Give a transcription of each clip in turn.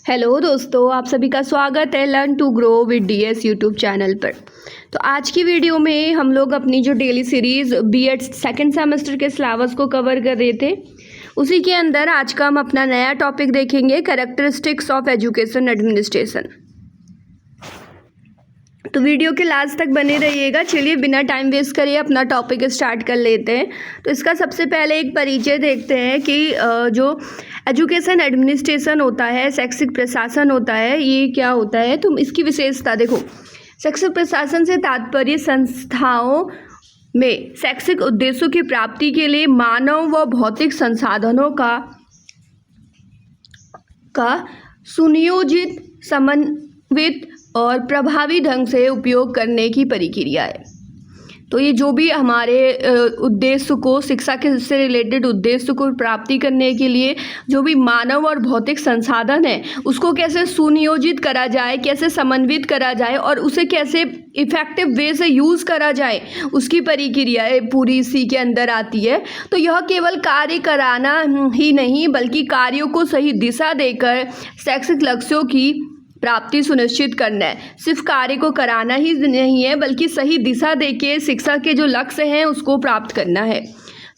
Hello दोस्तों, आप सभी का स्वागत है learn to grow with DS YouTube channel पर। तो आज की वीडियो में हम लोग अपनी जो daily series BEd second semester के सिलेबस को कवर कर रहे थे, उसी के अंदर आज का हम अपना नया टॉपिक देखेंगे, कैरेक्टरिस्टिक्स ऑफ एजुकेशन एडमिनिस्ट्रेशन। तो वीडियो के लास्ट तक बने रहिएगा। चलिए बिना टाइम वेस्ट करिए अपना टॉपिक स्टार्ट कर लेते हैं। तो इसका सबसे पहले एक परिचय देखते हैं कि जो एजुकेशन एडमिनिस्ट्रेशन होता है, शैक्षिक प्रशासन होता है, ये क्या होता है। तो इसकी विशेषता देखो, शैक्षिक प्रशासन से तात्पर्य संस्थाओं में शैक्षिक उद्देश्यों की प्राप्ति के लिए मानव व भौतिक संसाधनों का सुनियोजित, समन्वित और प्रभावी ढंग से उपयोग करने की प्रक्रिया है। तो ये जो भी हमारे उद्देश्य को, शिक्षा के से रिलेटेड उद्देश्य को प्राप्ति करने के लिए जो भी मानव और भौतिक संसाधन है, उसको कैसे सुनियोजित करा जाए, कैसे समन्वित करा जाए और उसे कैसे इफेक्टिव वे से यूज़ करा जाए, उसकी प्रक्रिया पूरी इसी के अंदर आती है। तो यह केवल कार्य कराना ही नहीं, बल्कि कार्यों को सही दिशा देकर शैक्षिक लक्ष्यों की प्राप्ति सुनिश्चित करना है। सिर्फ कार्य को कराना ही नहीं है, बल्कि सही दिशा देके शिक्षा के जो लक्ष्य हैं उसको प्राप्त करना है।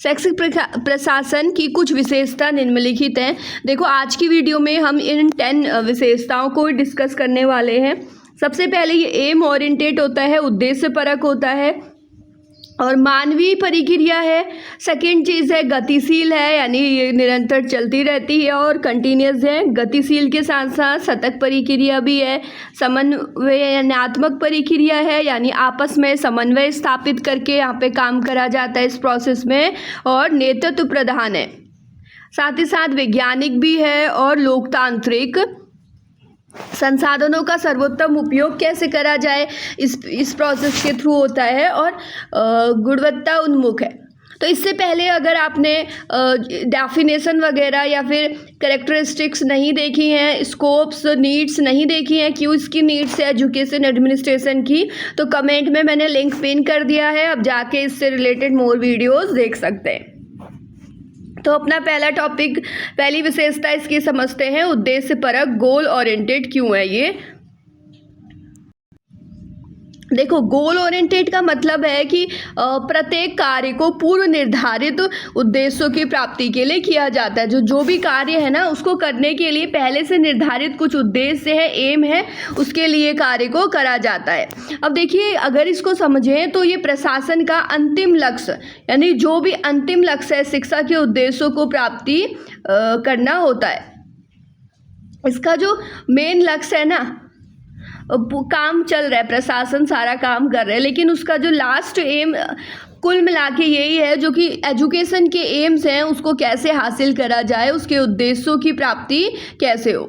शैक्षिक प्रशासन की कुछ विशेषता निम्नलिखित हैं। देखो, आज की वीडियो में हम इन 10 विशेषताओं को डिस्कस करने वाले हैं। सबसे पहले ये एम ओरिएंटेड होता है, उद्देश्य परक होता है और मानवीय प्रक्रिया है। सेकंड चीज़ है गतिशील है, यानी ये निरंतर चलती रहती है और कंटिन्यूस है। गतिशील के साथ साथ सतत प्रक्रिया भी है। समन्वयनात्मक प्रक्रिया है, यानी आपस में समन्वय स्थापित करके यहाँ पे काम करा जाता है इस प्रोसेस में। और नेतृत्व प्रधान है, साथ ही साथ वैज्ञानिक भी है और लोकतांत्रिक। संसाधनों का सर्वोत्तम उपयोग कैसे करा जाए इस प्रोसेस के थ्रू होता है। और गुणवत्ता उन्मुख है। तो इससे पहले अगर आपने डेफिनेशन वगैरह या फिर कैरेक्टरिस्टिक्स नहीं देखी हैं, स्कोप्स, नीड्स नहीं देखी हैं, क्यों इसकी नीड्स है एजुकेशन एडमिनिस्ट्रेशन की, तो कमेंट में मैंने लिंक पिन कर दिया है, अब जाके इससे रिलेटेड मोर वीडियोस देख सकते हैं। तो अपना पहला टॉपिक, पहली विशेषता इसकी समझते हैं, उद्देश्य परक, गोल ओरिएंटेड क्यों है ये। देखो, गोल ओरिएंटेड का मतलब है कि प्रत्येक कार्य को पूर्व निर्धारित उद्देश्यों की प्राप्ति के लिए किया जाता है। जो भी कार्य है ना, उसको करने के लिए पहले से निर्धारित कुछ उद्देश्य है, एम है, उसके लिए कार्य को करा जाता है। अब देखिए, अगर इसको समझें तो ये प्रशासन का अंतिम लक्ष्य, यानी जो भी अंतिम लक्ष्य है शिक्षा के उद्देश्यों को प्राप्ति करना होता है। इसका जो मेन लक्ष्य है ना, काम चल रहा है, प्रशासन सारा काम कर रहा है, लेकिन उसका जो लास्ट एम कुल मिला के यही है, जो कि एजुकेशन के एम्स हैं उसको कैसे हासिल करा जाए, उसके उद्देश्यों की प्राप्ति कैसे हो।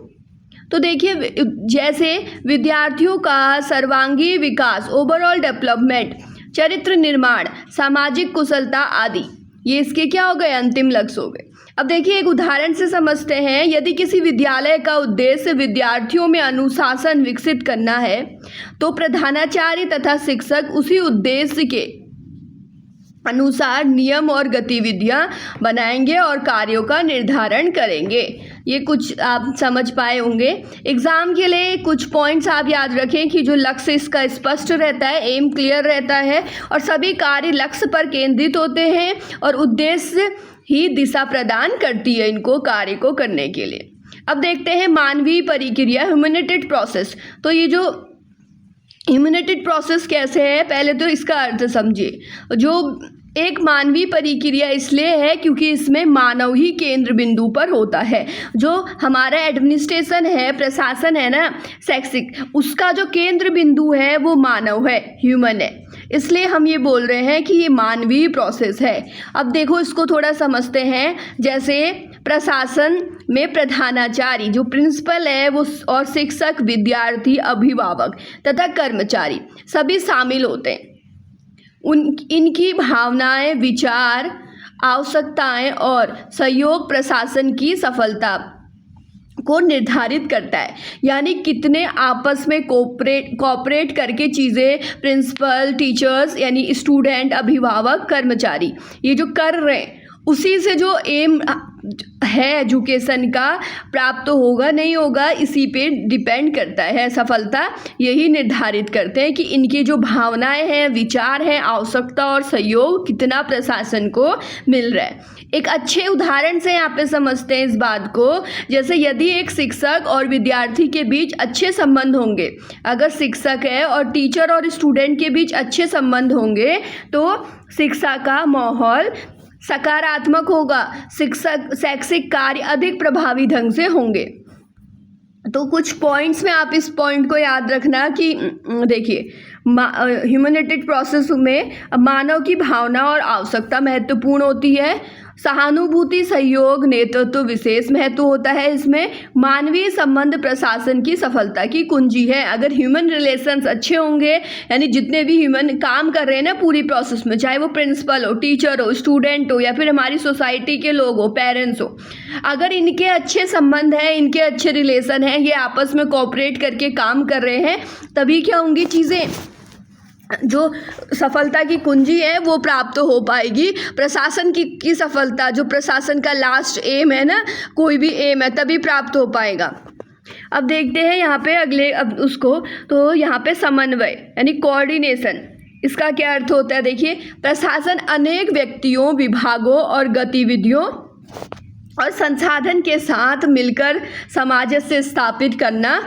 तो देखिए, जैसे विद्यार्थियों का सर्वांगीण विकास, ओवरऑल डेवलपमेंट, चरित्र निर्माण, सामाजिक कुशलता आदि, ये इसके क्या हो गए, अंतिम लक्ष्य हो गए। अब देखिए, एक उदाहरण से समझते हैं। यदि किसी विद्यालय का उद्देश्य विद्यार्थियों में अनुशासन विकसित करना है, तो प्रधानाचार्य तथा शिक्षक उसी उद्देश्य के अनुसार नियम और गतिविधियां बनाएंगे और कार्यों का निर्धारण करेंगे। ये कुछ आप समझ पाए होंगे। एग्जाम के लिए कुछ पॉइंट्स आप याद रखें कि जो लक्ष्य इसका स्पष्ट रहता है, एम क्लियर रहता है और सभी कार्य लक्ष्य पर केंद्रित होते हैं और उद्देश्य ही दिशा प्रदान करती है इनको कार्य को करने के लिए। अब देखते हैं मानवीय प्रक्रिया, ह्यूमैनिटेड प्रोसेस। तो ये जो ह्यूमैनिटेड प्रोसेस कैसे है, पहले तो इसका अर्थ समझिए। जो एक मानवीय प्रक्रिया इसलिए है क्योंकि इसमें मानव ही केंद्र बिंदु पर होता है। जो हमारा एडमिनिस्ट्रेशन है, प्रशासन है ना शैक्षिक, उसका जो केंद्र बिंदु है वो मानव है, ह्यूमन है। इसलिए हम ये बोल रहे हैं कि ये मानवीय प्रोसेस है। अब देखो, इसको थोड़ा समझते हैं। जैसे प्रशासन में प्रधानाचार्य जो प्रिंसिपल है वो, और शिक्षक, विद्यार्थी, अभिभावक तथा कर्मचारी सभी शामिल होते हैं। इनकी भावनाएं, विचार, आवश्यकताएं और सहयोग प्रशासन की सफलता को निर्धारित करता है। यानी कितने आपस में कोऑपरेट करके चीज़ें, प्रिंसिपल, टीचर्स यानी स्टूडेंट, अभिभावक, कर्मचारी, ये जो कर रहे हैं, उसी से जो एम है एजुकेशन का प्राप्त होगा नहीं होगा, इसी पे डिपेंड करता है। सफलता यही निर्धारित करते हैं कि इनकी जो भावनाएं हैं, विचार हैं, आवश्यकता और सहयोग कितना प्रशासन को मिल रहा है। एक अच्छे उदाहरण से यहाँ पे समझते हैं इस बात को। जैसे यदि एक शिक्षक और विद्यार्थी के बीच अच्छे संबंध होंगे, अगर शिक्षक है और टीचर और स्टूडेंट के बीच अच्छे संबंध होंगे तो शिक्षा का माहौल सकारात्मक होगा, शैक्षिक कार्य अधिक प्रभावी ढंग से होंगे। तो कुछ पॉइंट्स में आप इस पॉइंट को याद रखना कि देखिए, ह्यूमैनिटेड प्रोसेस में मानव की भावना और आवश्यकता महत्वपूर्ण होती है। सहानुभूति, सहयोग, नेतृत्व विशेष महत्व होता है इसमें। मानवीय संबंध प्रशासन की सफलता की कुंजी है। अगर ह्यूमन रिलेशंस अच्छे होंगे, यानी जितने भी ह्यूमन काम कर रहे हैं ना पूरी प्रोसेस में, चाहे वो प्रिंसिपल हो, टीचर हो, स्टूडेंट हो या फिर हमारी सोसाइटी के लोग हो, पेरेंट्स हो, अगर इनके अच्छे संबंध हैं, इनके अच्छे रिलेशन हैं, ये आपस में कोऑपरेट करके काम कर रहे हैं, तभी क्या होंगी चीज़ें, जो सफलता की कुंजी है वो प्राप्त हो पाएगी। प्रशासन की सफलता, जो प्रशासन का लास्ट एम है ना, कोई भी एम है, तभी प्राप्त हो पाएगा। अब देखते हैं यहाँ पे अगले उसको, तो यहाँ पे समन्वय यानी कोऑर्डिनेशन, इसका क्या अर्थ होता है। देखिए, प्रशासन अनेक व्यक्तियों, विभागों और गतिविधियों और संसाधन के साथ मिलकर सामंजस्य स्थापित करना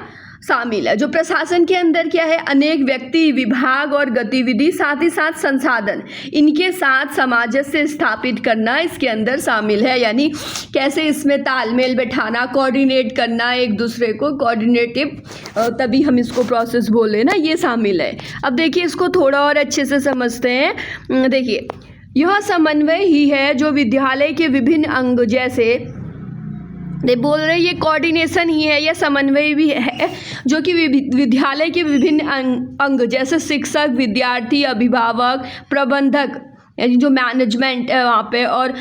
शामिल है। जो प्रशासन के अंदर क्या है, अनेक व्यक्ति, विभाग और गतिविधि, साथ ही साथ संसाधन, इनके साथ सामंजस्य स्थापित करना इसके अंदर शामिल है। यानी कैसे इसमें तालमेल बैठाना, कोऑर्डिनेट करना, एक दूसरे को कोऑर्डिनेटिव, तभी हम इसको प्रोसेस बोले ना, ये शामिल है। अब देखिए, इसको थोड़ा और अच्छे से समझते हैं। देखिए, यह समन्वय ही है जो विद्यालय के विभिन्न अंग, जैसे बोल रहे ये कोऑर्डिनेशन ही है या समन्वय भी है, जो कि विद्यालय के विभिन्न अंग जैसे शिक्षक, विद्यार्थी, अभिभावक, प्रबंधक, यानी जो मैनेजमेंट है वहाँ पे, और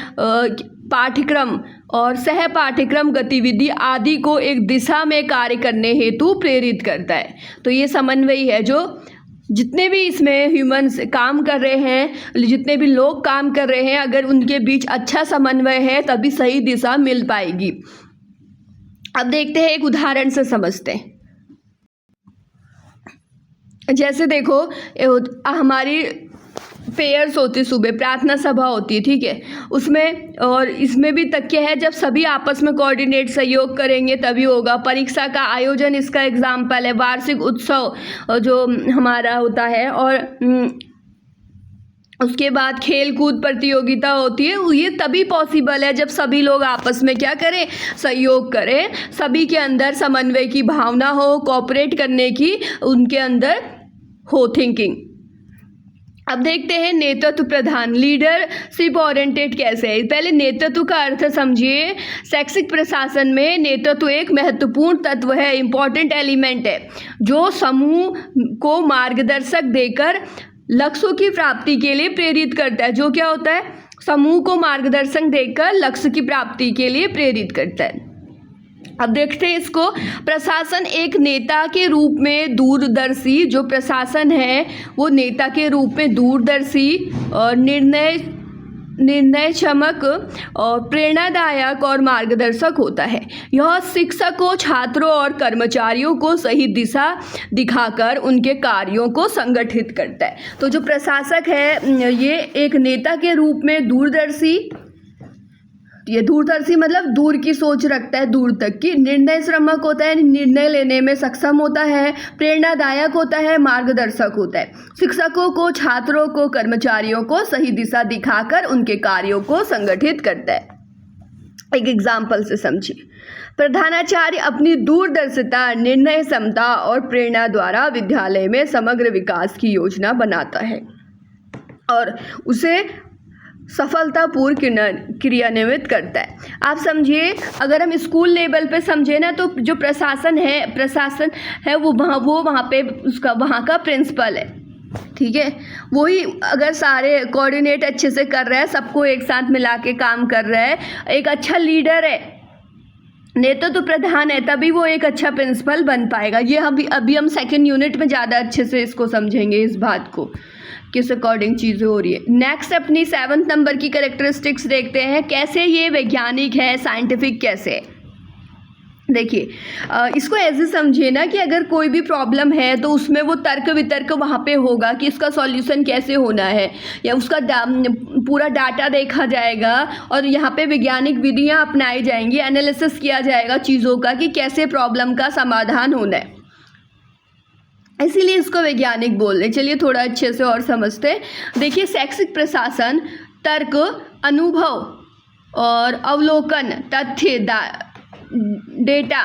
पाठ्यक्रम और सह पाठ्यक्रम गतिविधि आदि को एक दिशा में कार्य करने हेतु प्रेरित करता है। तो ये समन्वय है, जो जितने भी इसमें ह्यूमंस काम कर रहे हैं, जितने भी लोग काम कर रहे हैं, अगर उनके बीच अच्छा समन्वय है तभी सही दिशा मिल पाएगी। अब देखते हैं, एक उदाहरण से समझते हैं। जैसे देखो, हमारी प्रेयर्स होती, सुबह प्रार्थना सभा होती है, ठीक है, उसमें और इसमें भी तक क्या है, जब सभी आपस में कोऑर्डिनेट सहयोग करेंगे तभी होगा। परीक्षा का आयोजन इसका एग्जाम्पल है। वार्षिक उत्सव जो हमारा होता है, और उसके बाद खेल कूद प्रतियोगिता होती है, ये तभी पॉसिबल है जब सभी लोग आपस में क्या करें, सहयोग करें, सभी के अंदर समन्वय की भावना हो, कोऑपरेट करने की उनके अंदर हो थिंकिंग। अब देखते हैं नेतृत्व प्रधान, लीडरशिप ओरिएंटेड कैसे है। पहले नेतृत्व का अर्थ समझिए। शैक्षिक प्रशासन में नेतृत्व एक महत्वपूर्ण तत्व है, इंपॉर्टेंट एलिमेंट है, जो समूह को मार्गदर्शक देकर लक्ष्यों की प्राप्ति के लिए प्रेरित करता है। जो क्या होता है, समूह को मार्गदर्शन देकर लक्ष्य की प्राप्ति के लिए प्रेरित करता है। अब देखते हैं इसको। प्रशासन एक नेता के रूप में दूरदर्शी, जो प्रशासन है वो नेता के रूप में दूरदर्शी और निर्णय क्षमक और प्रेरणादायक और मार्गदर्शक होता है। यह शिक्षकों, छात्रों और कर्मचारियों को सही दिशा दिखाकर उनके कार्यों को संगठित करता है। तो जो प्रशासक है ये एक नेता के रूप में दूरदर्शी, ये दूरदर्शी मतलब दूर की सोच रखता है, दूर तक की। निर्णय श्रमक होता है, निर्णय लेने में सक्षम होता है। प्रेरणादायक होता है, मार्गदर्शक होता है। शिक्षकों को, छात्रों को, कर्मचारियों को सही दिशा दिखाकर उनके कार्यों को संगठित करता है। एक एग्जाम्पल से समझिए। प्रधानाचार्य अपनी दूरदर्शिता, निर्णय क्षमता और प्रेरणा द्वारा विद्यालय में समग्र विकास की योजना बनाता है और उसे सफलतापूर्व क्रियान्वित करता है। आप समझिए, अगर हम स्कूल लेवल पे समझे ना, तो जो प्रशासन है वो वहाँ पे उसका वहाँ का प्रिंसिपल है, ठीक है। वही अगर सारे कोऑर्डिनेट अच्छे से कर रहा है, सबको एक साथ मिला के काम कर रहा है, एक अच्छा लीडर है, नेतृत्व प्रधान है, तभी वो एक अच्छा प्रिंसिपल बन पाएगा। ये अभी हम सेकंड यूनिट में ज़्यादा अच्छे से इसको समझेंगे इस बात को। किस अकॉर्डिंग चीज़ें हो रही है। नेक्स्ट अपनी 7 नंबर की कैरेक्टरिस्टिक्स देखते हैं, कैसे ये वैज्ञानिक है, साइंटिफिक कैसे है। देखिए इसको ऐसे समझिए ना कि अगर कोई भी प्रॉब्लम है तो उसमें वो तर्क वितर्क वहाँ पे होगा कि इसका सॉल्यूशन कैसे होना है, या उसका पूरा डाटा देखा जाएगा और यहाँ पे वैज्ञानिक विधियाँ अपनाई जाएंगी, एनालिसिस किया जाएगा चीज़ों का कि कैसे प्रॉब्लम का समाधान होना है, इसीलिए इसको वैज्ञानिक बोल रहे हैं। चलिए थोड़ा अच्छे से और समझते हैं। देखिए शैक्षिक प्रशासन तर्क, अनुभव और अवलोकन, तथ्य, डेटा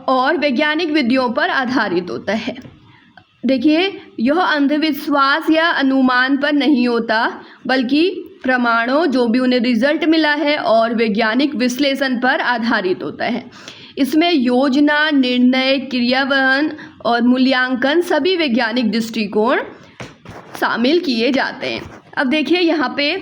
और वैज्ञानिक विधियों पर आधारित होता है। देखिए यह अंधविश्वास या अनुमान पर नहीं होता, बल्कि प्रमाणों, जो भी उन्हें रिजल्ट मिला है, और वैज्ञानिक विश्लेषण पर आधारित होता है। इसमें योजना, निर्णय, क्रियान्वयन और मूल्यांकन सभी वैज्ञानिक दृष्टिकोण शामिल किए जाते हैं। अब देखिए यहाँ पे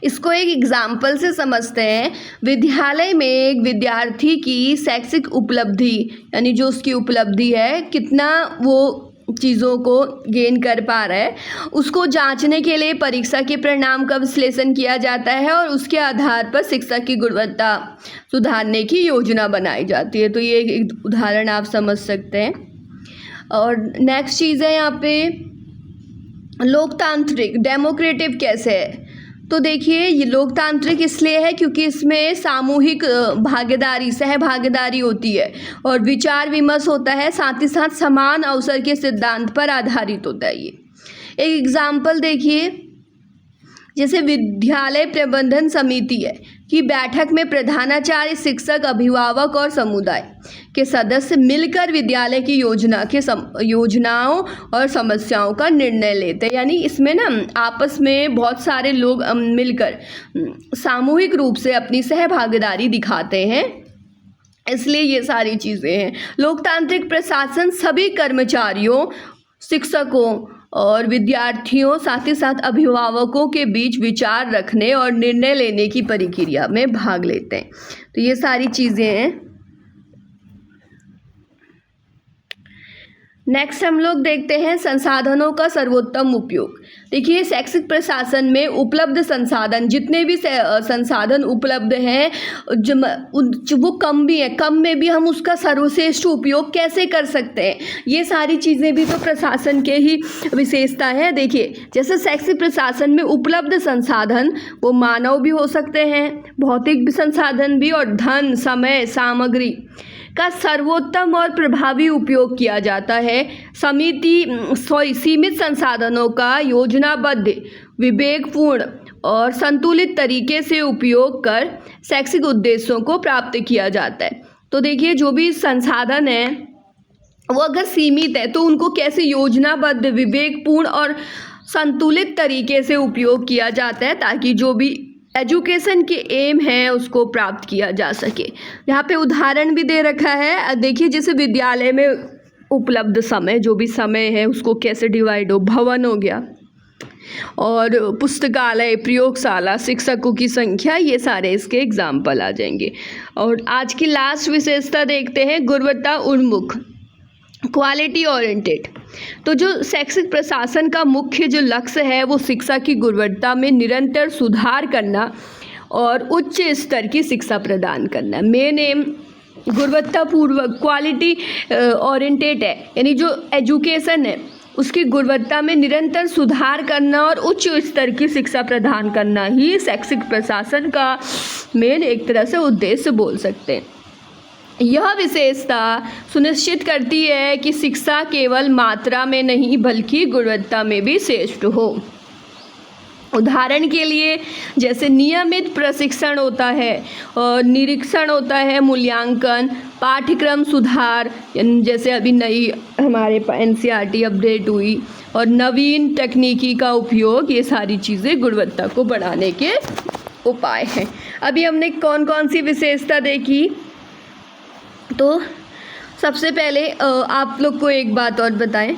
इसको एक एग्जाम्पल से समझते हैं। विद्यालय में एक विद्यार्थी की शैक्षिक उपलब्धि, यानी जो उसकी उपलब्धि है, कितना वो चीज़ों को गेन कर पा रहा है, उसको जांचने के लिए परीक्षा के परिणाम का विश्लेषण किया जाता है और उसके आधार पर शिक्षा की गुणवत्ता सुधारने की योजना बनाई जाती है। तो ये एक उदाहरण आप समझ सकते हैं। और नेक्स्ट चीज़ है यहाँ पे लोकतांत्रिक, डेमोक्रेटिक कैसे है। तो देखिए ये लोकतांत्रिक इसलिए है क्योंकि इसमें सामूहिक भागीदारी, सहभागीदारी होती है और विचार विमर्श होता है, साथ ही साथ समान अवसर के सिद्धांत पर आधारित होता है। ये एक एग्जाम्पल देखिए, जैसे विद्यालय प्रबंधन समिति है कि बैठक में प्रधानाचार्य, शिक्षक, अभिभावक और समुदाय के सदस्य मिलकर विद्यालय की योजनाओं और समस्याओं का निर्णय लेते हैं। यानी इसमें ना आपस में बहुत सारे लोग मिलकर सामूहिक रूप से अपनी सहभागीदारी दिखाते हैं, इसलिए ये सारी चीज़ें हैं। लोकतांत्रिक प्रशासन सभी कर्मचारियों, शिक्षकों और विद्यार्थियों, साथ ही साथ अभिभावकों के बीच विचार रखने और निर्णय लेने की प्रक्रिया में भाग लेते हैं। तो ये सारी चीज़ें हैं। नेक्स्ट हम लोग देखते हैं संसाधनों का सर्वोत्तम उपयोग। देखिए शैक्षिक प्रशासन में उपलब्ध संसाधन, जितने भी संसाधन उपलब्ध हैं, वो कम भी है, कम में भी हम उसका सर्वश्रेष्ठ उपयोग कैसे कर सकते हैं, ये सारी चीज़ें भी तो प्रशासन के ही विशेषता है। देखिए जैसे शैक्षिक प्रशासन में उपलब्ध संसाधन वो मानव भी हो सकते हैं, भौतिक संसाधन भी, और धन, समय, सामग्री का सर्वोत्तम और प्रभावी उपयोग किया जाता है। सीमित संसाधनों का योजनाबद्ध, विवेकपूर्ण और संतुलित तरीके से उपयोग कर शैक्षिक उद्देश्यों को प्राप्त किया जाता है। तो देखिए जो भी संसाधन है वो अगर सीमित है तो उनको कैसे योजनाबद्ध, विवेकपूर्ण और संतुलित तरीके से उपयोग किया जाता है, ताकि जो भी एजुकेशन के एम है उसको प्राप्त किया जा सके। यहाँ पे उदाहरण भी दे रखा है। देखिए जैसे विद्यालय में उपलब्ध समय, जो भी समय है उसको कैसे डिवाइड हो, भवन हो गया, और पुस्तकालय, प्रयोगशाला, शिक्षकों की संख्या, ये सारे इसके एग्जाम्पल आ जाएंगे। और आज की लास्ट विशेषता देखते हैं, गुणवत्ता उन्मुख, क्वालिटी ओरिएंटेड। तो जो शैक्षिक प्रशासन का मुख्य जो लक्ष्य है वो शिक्षा की गुणवत्ता में निरंतर सुधार करना और उच्च स्तर की शिक्षा प्रदान करना। मेन एम गुणवत्तापूर्वक, क्वालिटी ओरिएंटेड है, यानी जो एजुकेशन है उसकी गुणवत्ता में निरंतर सुधार करना और उच्च स्तर की शिक्षा प्रदान करना ही शैक्षिक प्रशासन का मेन एक तरह से उद्देश्य बोल सकते हैं। यह विशेषता सुनिश्चित करती है कि शिक्षा केवल मात्रा में नहीं बल्कि गुणवत्ता में भी श्रेष्ठ हो। उदाहरण के लिए जैसे नियमित प्रशिक्षण होता है और निरीक्षण होता है, मूल्यांकन, पाठ्यक्रम सुधार, जैसे अभी नई हमारे NCERT अपडेट हुई, और नवीन तकनीकी का उपयोग, ये सारी चीज़ें गुणवत्ता को बढ़ाने के उपाय हैं। अभी हमने कौन कौन सी विशेषता देखी, तो सबसे पहले आप लोग को एक बात और बताएं,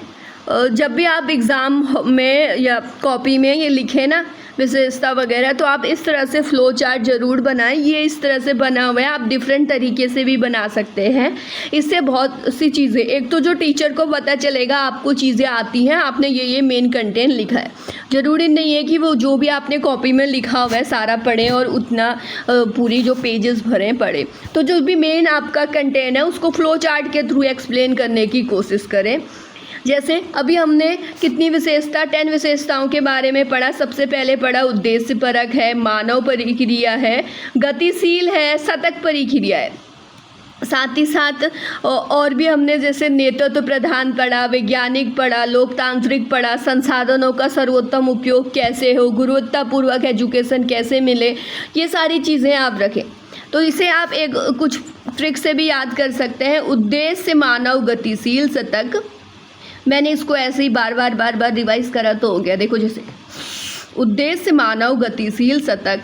जब भी आप एग्ज़ाम में या कॉपी में ये लिखें ना विशेषता वगैरह, तो आप इस तरह से फ्लो चार्ट ज़रूर बनाएं। ये इस तरह से बना हुआ है, आप डिफरेंट तरीके से भी बना सकते हैं। इससे बहुत सी चीज़ें, एक तो जो टीचर को पता चलेगा आपको चीज़ें आती हैं, आपने ये मेन कंटेंट लिखा है। ज़रूरी नहीं है कि वो जो भी आपने कॉपी में लिखा हुआ है सारा पढ़ें और उतना पूरी जो पेजेस भरें पढ़ें। तो जो भी मेन आपका कंटेंट है उसको फ्लो चार्ट के थ्रू एक्सप्लेन करने की कोशिश करें। जैसे अभी हमने कितनी विशेषता, 10 विशेषताओं के बारे में पढ़ा। सबसे पहले पढ़ा उद्देश्य परक है, मानव परिक्रिया है, गतिशील है, सतत परिक्रिया है। साथ ही साथ और भी हमने जैसे नेतृत्व प्रधान पढ़ा, वैज्ञानिक पढ़ा, लोकतांत्रिक पढ़ा, संसाधनों का सर्वोत्तम उपयोग कैसे हो, गुणवत्तापूर्वक एजुकेशन कैसे मिले, ये सारी चीज़ें आप रखें। तो इसे आप एक कुछ ट्रिक से भी याद कर सकते हैं। उद्देश्य मानव गतिशील सतत, मैंने इसको ऐसे ही बार बार रिवाइज करा तो हो गया। देखो जैसे उद्देश्य मानव गतिशील सतत,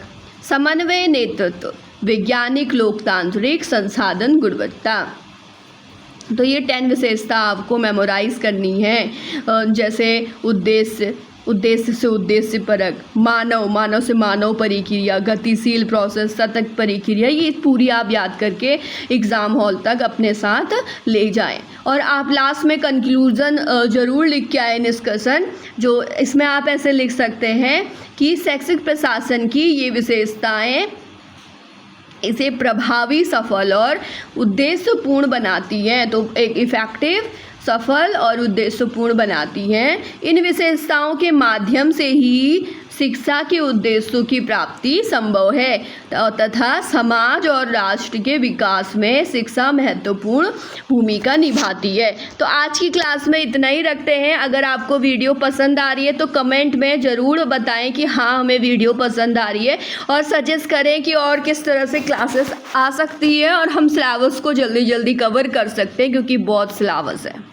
समन्वय नेतृत्व, वैज्ञानिक लोकतांत्रिक, संसाधन गुणवत्ता। तो ये 10 विशेषता आपको मेमोराइज करनी है। जैसे उद्देश्य, उद्देश्य से उद्देश्य परक, मानव से मानव परिक्रिया, गतिशील प्रोसेस, सतत परिक्रिया, ये पूरी आप याद करके एग्ज़ाम हॉल तक अपने साथ ले जाएं। और आप लास्ट में कंक्लूज़न ज़रूर लिख के आए, निष्कर्षण, जो इसमें आप ऐसे लिख सकते हैं कि शैक्षिक प्रशासन की ये विशेषताएं इसे प्रभावी, सफल और उद्देश्यपूर्ण बनाती हैं। तो एक इफ़ेक्टिव, सफल और उद्देश्यपूर्ण बनाती हैं। इन विशेषताओं के माध्यम से ही शिक्षा के उद्देश्यों की प्राप्ति संभव है तथा समाज और राष्ट्र के विकास में शिक्षा महत्वपूर्ण भूमिका निभाती है। तो आज की क्लास में इतना ही रखते हैं। अगर आपको वीडियो पसंद आ रही है तो कमेंट में ज़रूर बताएं कि हाँ हमें वीडियो पसंद आ रही है, और सजेस्ट करें कि और किस तरह से क्लासेस आ सकती है और हम सिलेबस को जल्दी कवर कर सकते हैं, क्योंकि बहुत सिलेबस है।